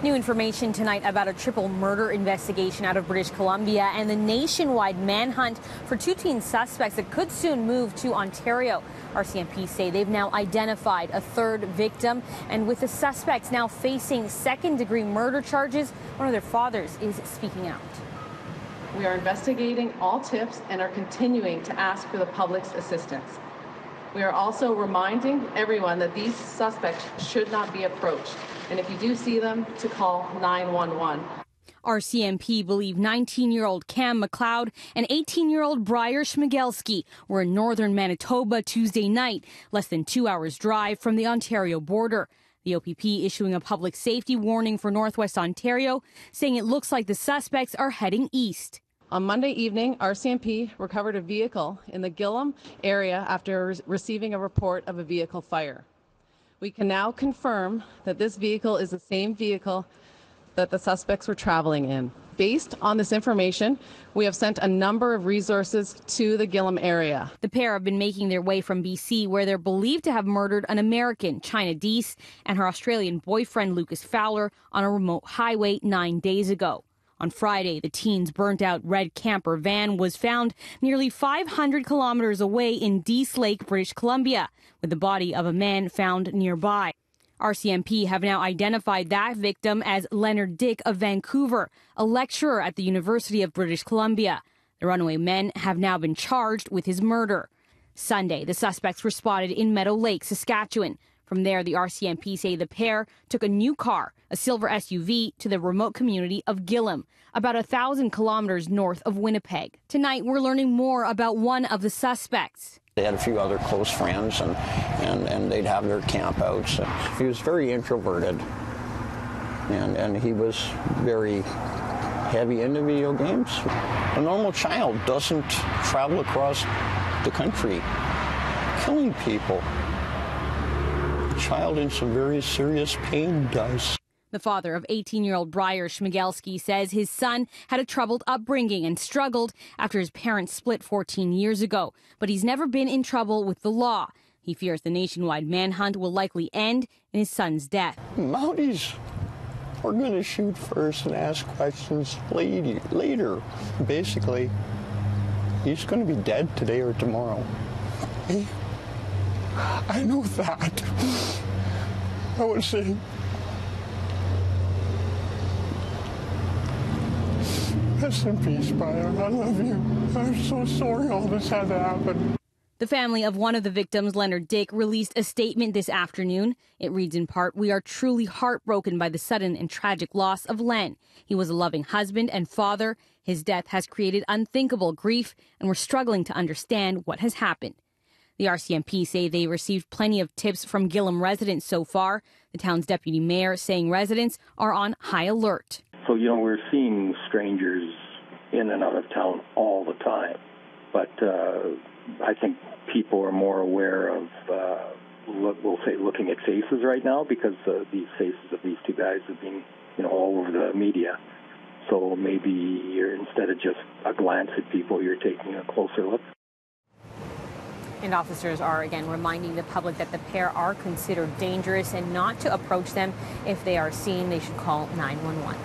New information tonight about a triple murder investigation out of British Columbia and the nationwide manhunt for two teen suspects that could soon move to Ontario. RCMP say they've now identified a third victim, and with the suspects now facing second-degree murder charges, one of their fathers is speaking out. We are investigating all tips and are continuing to ask for the public's assistance. We are also reminding everyone that these suspects should not be approached, and if you do see them, to call 911. RCMP believe 19-year-old Cam McLeod and 18-year-old Briar Schmigelski were in northern Manitoba Tuesday night, less than 2 hours' drive from the Ontario border. The OPP issuing a public safety warning for Northwest Ontario, saying it looks like the suspects are heading east. On Monday evening, RCMP recovered a vehicle in the Gillam area after receiving a report of a vehicle fire. We can now confirm that this vehicle is the same vehicle that the suspects were traveling in. Based on this information, we have sent a number of resources to the Gillam area. The pair have been making their way from BC, where they're believed to have murdered an American, China Deese, and her Australian boyfriend, Lucas Fowler, on a remote highway 9 days ago. On Friday, the teens' burnt-out red camper van was found nearly 500 kilometers away in Dease Lake, British Columbia, with the body of a man found nearby. RCMP have now identified that victim as Leonard Dick of Vancouver, a lecturer at the University of British Columbia. The runaway men have now been charged with his murder. Sunday, the suspects were spotted in Meadow Lake, Saskatchewan. From there, the RCMP say the pair took a new car, a silver SUV, to the remote community of Gillam, about 1,000 kilometers north of Winnipeg. Tonight, we're learning more about one of the suspects. They had a few other close friends, and they'd have their campouts. He was very introverted, and he was very heavy into video games. A normal child doesn't travel across the country killing people. A child in some very serious pain does. The father of 18-year-old Briar Schmigelski says his son had a troubled upbringing and struggled after his parents split 14 years ago, but he's never been in trouble with the law. He fears the nationwide manhunt will likely end in his son's death. Mounties are going to shoot first and ask questions later. Basically, he's going to be dead today or tomorrow. I know that. I would say, rest in peace, Briar. I love you. I'm so sorry all this had to happen. The family of one of the victims, Leonard Dick, released a statement this afternoon. It reads in part, "We are truly heartbroken by the sudden and tragic loss of Len. He was a loving husband and father. His death has created unthinkable grief, and we're struggling to understand what has happened." The RCMP say they received plenty of tips from Gillam residents so far. The town's deputy mayor saying residents are on high alert. So, we're seeing strangers in and out of town all the time. But I think people are more aware of, looking at faces right now, because these faces of these two guys have been, all over the media. So maybe instead of just a glance at people, you're taking a closer look. And officers are again reminding the public that the pair are considered dangerous and not to approach them. If they are seen, they should call 911.